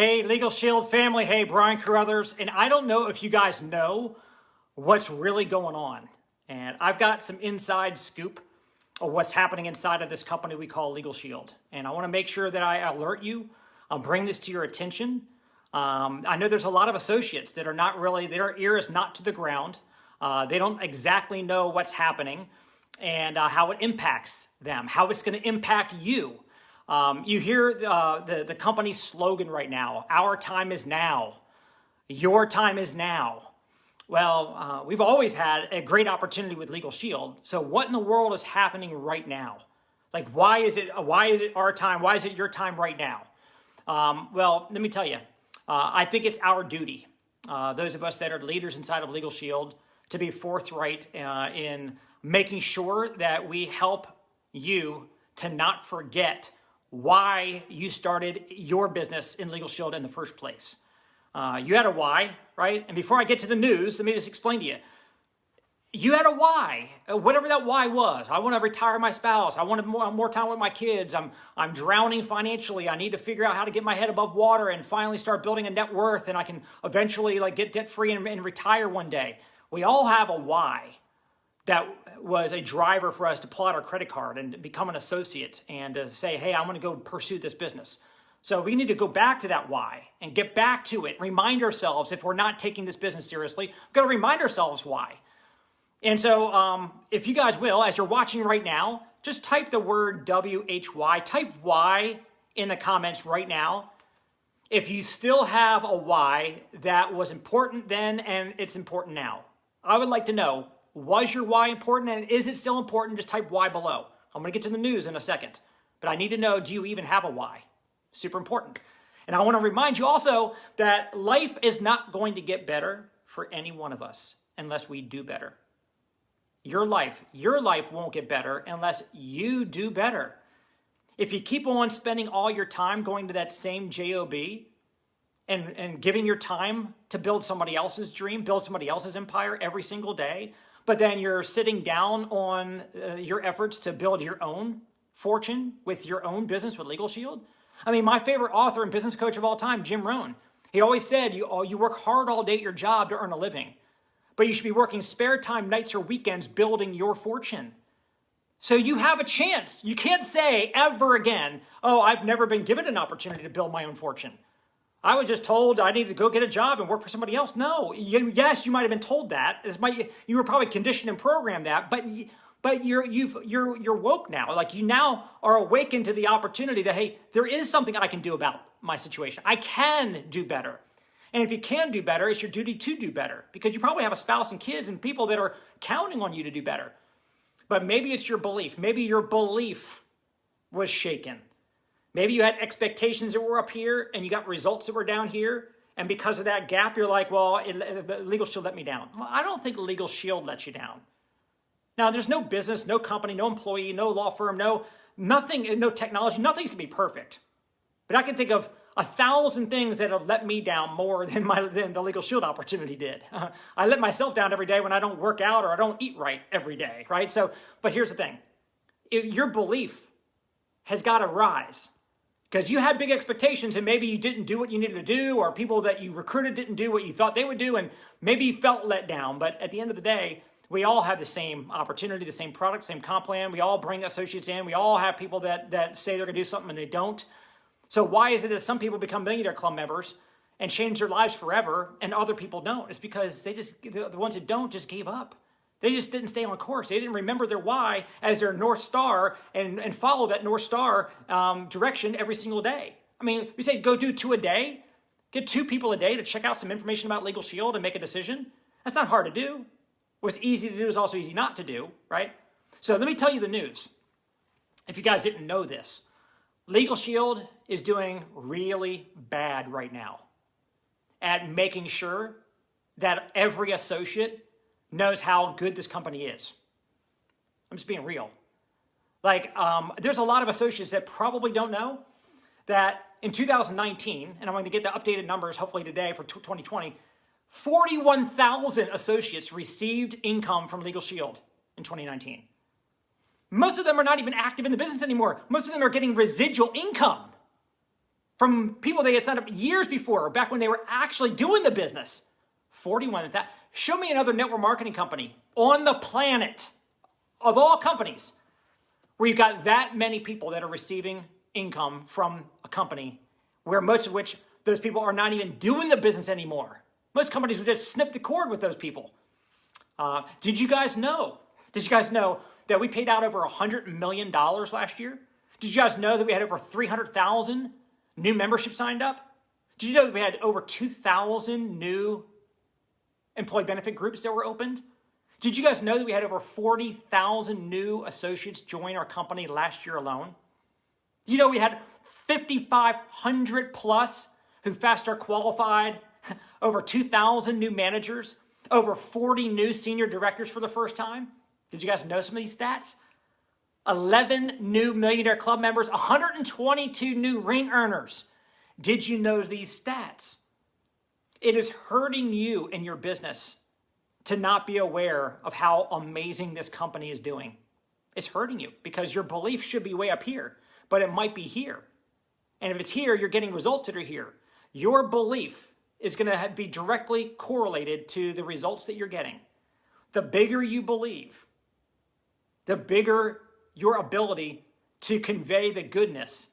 Hey, LegalShield family. Hey, Brian Carruthers. And I don't know if you guys know what's really going on. And I've got some inside scoop of what's happening inside of this company we call LegalShield. And I want to make sure that I alert you. I'll bring this to your attention. I know there's a lot of associates that are not really, their ear is not to the ground. They don't exactly know what's happening and how it impacts them, how it's going to impact you. You hear the company's slogan right now, our time is now, your time is now. Well, we've always had a great opportunity with LegalShield. So what in the world is happening right now? Like, why is it our time? Why is it your time right now? Well, let me tell you, I think it's our duty, those of us that are leaders inside of LegalShield, to be forthright in making sure that we help you to not forget why you started your business in LegalShield in the first place. You had a why, right? And before I get to the news, let me just explain to you. You had a why, whatever that why was. I want to retire my spouse. I want more time with my kids. I'm drowning financially. I need to figure out how to get my head above water and finally start building a net worth, and I can eventually get debt free and retire one day. We all have a why that was a driver for us to pull out our credit card and become an associate and to say, hey, I'm going to go pursue this business. So we need to go back to that why and get back to it. Remind ourselves, if we're not taking this business seriously, we've got to remind ourselves why. And so if you guys will, as you're watching right now, just type the word WHY, type Y in the comments right now. If you still have a why that was important then and it's important now, I would like to know, was your why important and is it still important? Just type Y below. I'm going to get to the news in a second, but I need to know, do you even have a why? Super important. And I want to remind you also that life is not going to get better for any one of us unless we do better. Your life won't get better unless you do better. If you keep on spending all your time going to that same job and giving your time to build somebody else's dream, build somebody else's empire every single day, but then you're sitting down on your efforts to build your own fortune with your own business with LegalShield. I mean, my favorite author and business coach of all time, Jim Rohn, he always said, you work hard all day at your job to earn a living, but you should be working spare time, nights or weekends, building your fortune. So you have a chance. You can't say ever again, oh, I've never been given an opportunity to build my own fortune. I was just told I needed to go get a job and work for somebody else. No, yes, you might have been told that. You were probably conditioned and programmed that, but you're woke now. Like, you now are awakened to the opportunity that, hey, there is something I can do about my situation. I can do better. And if you can do better, it's your duty to do better, because you probably have a spouse and kids and people that are counting on you to do better. But maybe it's your belief. Maybe your belief was shaken. Maybe you had expectations that were up here and you got results that were down here. And because of that gap, you're like, well, LegalShield let me down. Well, I don't think LegalShield let you down. Now, there's no business, no company, no employee, no law firm, nothing, no technology. Nothing's going to be perfect. But I can think of 1,000 things that have let me down more than the LegalShield opportunity did. I let myself down every day when I don't work out or I don't eat right every day, right? So, but here's the thing. Your belief has got to rise. Because you had big expectations and maybe you didn't do what you needed to do, or people that you recruited didn't do what you thought they would do, and maybe you felt let down. But at the end of the day, we all have the same opportunity, the same product, same comp plan. We all bring associates in. We all have people that say they're going to do something and they don't. So why is it that some people become Millionaire Club members and change their lives forever and other people don't? It's because the ones that don't just gave up. They just didn't stay on course. They didn't remember their why as their North Star and follow that North Star direction every single day. I mean, we say go do 2 a day. Get 2 people a day to check out some information about LegalShield and make a decision. That's not hard to do. What's easy to do is also easy not to do, right? So let me tell you the news. If you guys didn't know this, LegalShield is doing really bad right now at making sure that every associate knows how good this company is. I'm just being real. Like, there's a lot of associates that probably don't know that in 2019, and I'm going to get the updated numbers hopefully today for 2020, 41,000 associates received income from LegalShield in 2019. Most of them are not even active in the business anymore. Most of them are getting residual income. from people they had signed up years before, back when they were actually doing the business. 41. Show me another network marketing company on the planet, of all companies, where you've got that many people that are receiving income from a company, where most of which those people are not even doing the business anymore. Most companies would just snip the cord with those people. Did you guys know that we paid out over $100 million last year? Did you guys know that we had over 300,000 new memberships signed up? Did you know that we had over 2,000 new employee benefit groups that were opened? Did you guys know that we had over 40,000 new associates join our company last year alone? You know we had 5,500 plus who fast start qualified, over 2,000 new managers, over 40 new senior directors for the first time. Did you guys know some of these stats? 11 new Millionaire Club members, 122 new ring earners. Did you know these stats? It is hurting you in your business to not be aware of how amazing this company is doing. It's hurting you because your belief should be way up here, but it might be here. And if it's here, you're getting results that are here. Your belief is going to be directly correlated to the results that you're getting. The bigger you believe, the bigger your ability to convey the goodness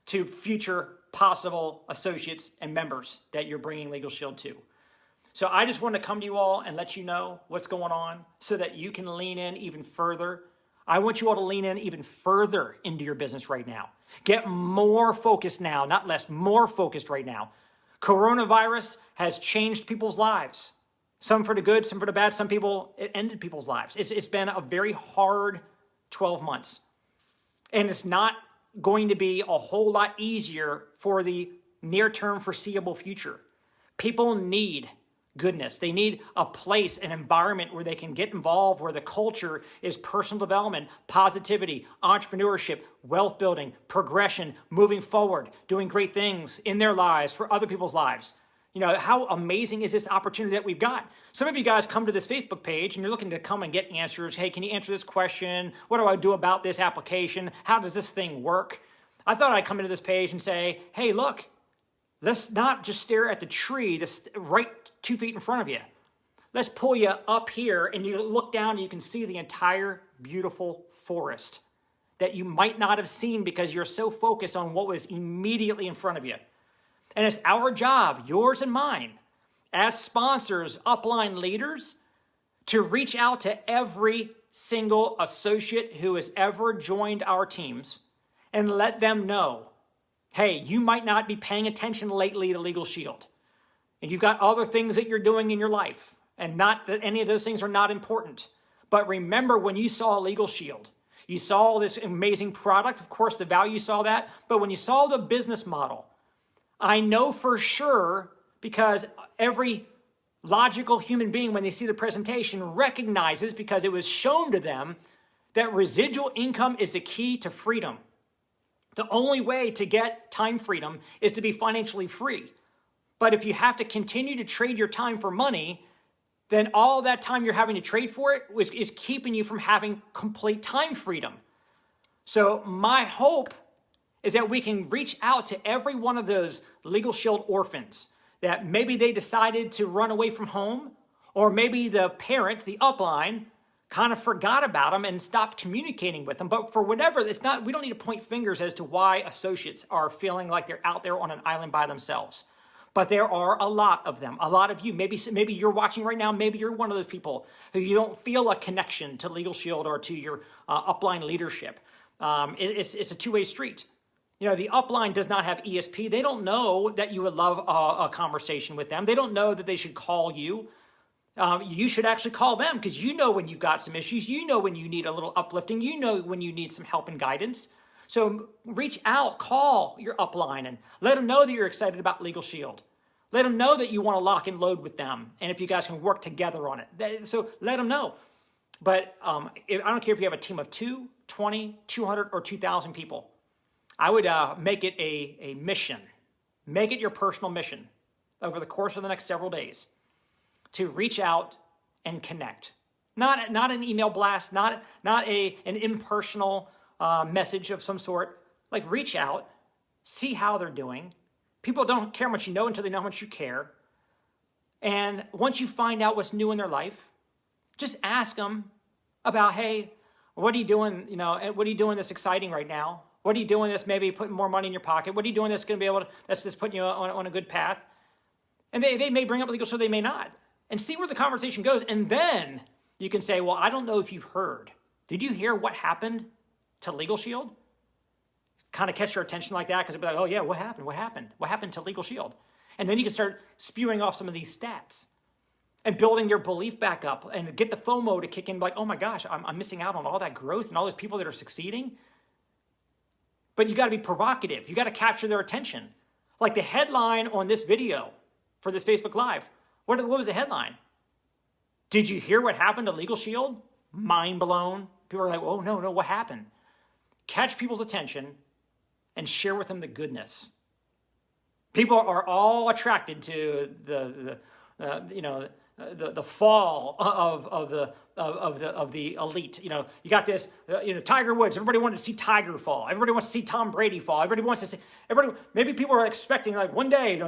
to future possible associates and members that you're bringing LegalShield to. So I just want to come to you all and let you know what's going on so that you can lean in even further. I want you all to lean in even further into your business right now. Get more focused now, not less, more focused right now. Coronavirus has changed people's lives. Some for the good, some for the bad. Some people, it ended people's lives. It's been a very hard 12 months. And it's not going to be a whole lot easier for the near-term foreseeable future. People need goodness. They need a place, an environment where they can get involved, where the culture is personal development, positivity, entrepreneurship, wealth building, progression, moving forward, doing great things in their lives, for other people's lives. You know, how amazing is this opportunity that we've got? Some of you guys come to this Facebook page and you're looking to come and get answers. Hey, can you answer this question? What do I do about this application? How does this thing work? I thought I'd come into this page and say, hey, look, let's not just stare at the tree that's right 2 feet in front of you. Let's pull you up here and you look down and you can see the entire beautiful forest that you might not have seen because you're so focused on what was immediately in front of you. And it's our job, yours and mine, as sponsors, upline leaders, to reach out to every single associate who has ever joined our teams and let them know, hey, you might not be paying attention lately to LegalShield. And you've got other things that you're doing in your life, and not that any of those things are not important. But remember, when you saw LegalShield, you saw this amazing product. Of course, the value, you saw that. But when you saw the business model, I know for sure, because every logical human being, when they see the presentation, recognizes, because it was shown to them, that residual income is the key to freedom. The only way to get time freedom is to be financially free. But if you have to continue to trade your time for money, then all that time you're having to trade for it is keeping you from having complete time freedom. So my hope is that we can reach out to every one of those LegalShield orphans that maybe they decided to run away from home, or maybe the parent, the upline, kind of forgot about them and stopped communicating with them. But for whatever, it's not, we don't need to point fingers as to why associates are feeling like they're out there on an island by themselves. But there are a lot of them, a lot of you. Maybe you're watching right now. Maybe you're one of those people who you don't feel a connection to LegalShield or to your upline leadership. It's a two-way street. You know, the upline does not have ESP. They don't know that you would love a conversation with them. They don't know that they should call you. You should actually call them, because you know when you've got some issues. You know when you need a little uplifting. You know when you need some help and guidance. So reach out, call your upline, and let them know that you're excited about LegalShield. Let them know that you want to lock and load with them, and if you guys can work together on it. So let them know. But I don't care if you have a team of 2, 20, 200, or 2,000 people. I would make it a mission. Make it your personal mission over the course of the next several days to reach out and connect. Not an email blast, not an impersonal message of some sort. Like, reach out, see how they're doing, People don't care how much you know until they know how much you care. And once you find out what's new in their life, just ask them about, hey, what are you doing? You know, what are you doing that's exciting right now? What are you doing that's maybe putting more money in your pocket? What are you doing that's going to be able to, that's just putting you on a good path? And they may bring up LegalShield, they may not. And see where the conversation goes. And then you can say, well, I don't know if you've heard. Did you hear what happened to LegalShield? Kind of catch your attention like that, because it'll be like, oh yeah, what happened? What happened? What happened to LegalShield? And then you can start spewing off some of these stats and building their belief back up and get the FOMO to kick in, like, oh my gosh, I'm missing out on all that growth and all those people that are succeeding. But you got to be provocative. You got to capture their attention. Like the headline on this video for this Facebook Live. What was the headline? Did you hear what happened to LegalShield? Mind blown. People are like, oh no, what happened? Catch people's attention and share with them the goodness. People are all attracted to the fall of the elite. You know, you got this. Tiger Woods. Everybody wanted to see Tiger fall. Everybody wants to see Tom Brady fall. Everybody wants to see. Maybe people are expecting like one day,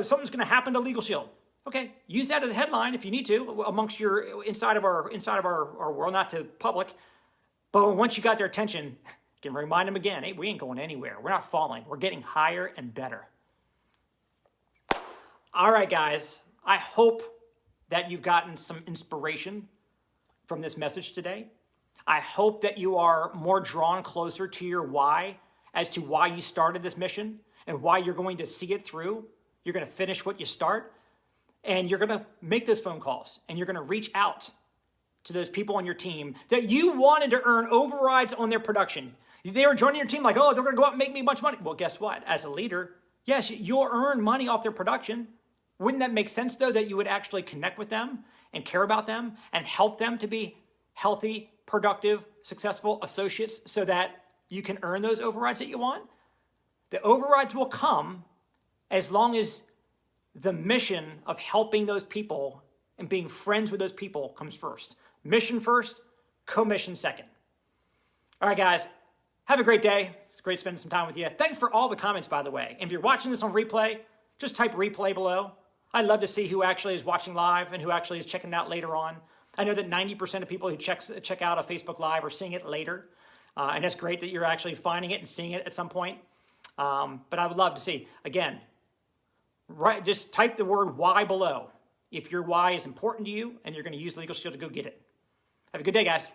something's going to happen to LegalShield. Okay, use that as a headline if you need to amongst your inside of our world, not to public. But once you got their attention, you can remind them again. Hey, we ain't going anywhere. We're not falling. We're getting higher and better. All right, guys. I hope that you've gotten some inspiration from this message today. I hope that you are more drawn closer to your why as to why you started this mission and why you're going to see it through. You're going to finish what you start, and you're going to make those phone calls, and you're going to reach out to those people on your team that you wanted to earn overrides on their production. They were joining your team like, oh, they're going to go out and make me a bunch of money. Well, guess what? As a leader, yes, you'll earn money off their production. Wouldn't that make sense, though, that you would actually connect with them and care about them and help them to be healthy, productive, successful associates so that you can earn those overrides that you want? The overrides will come as long as the mission of helping those people and being friends with those people comes first. Mission first, co-mission second. All right, guys, have a great day. It's great spending some time with you. Thanks for all the comments, by the way. And if you're watching this on replay, just type replay below. I'd love to see who actually is watching live and who actually is checking it out later on. I know that 90% of people who check out a Facebook Live are seeing it later. And that's great that you're actually finding it and seeing it at some point. But I would love to see, again, just type the word why below if your why is important to you and you're going to use LegalShield to go get it. Have a good day, guys.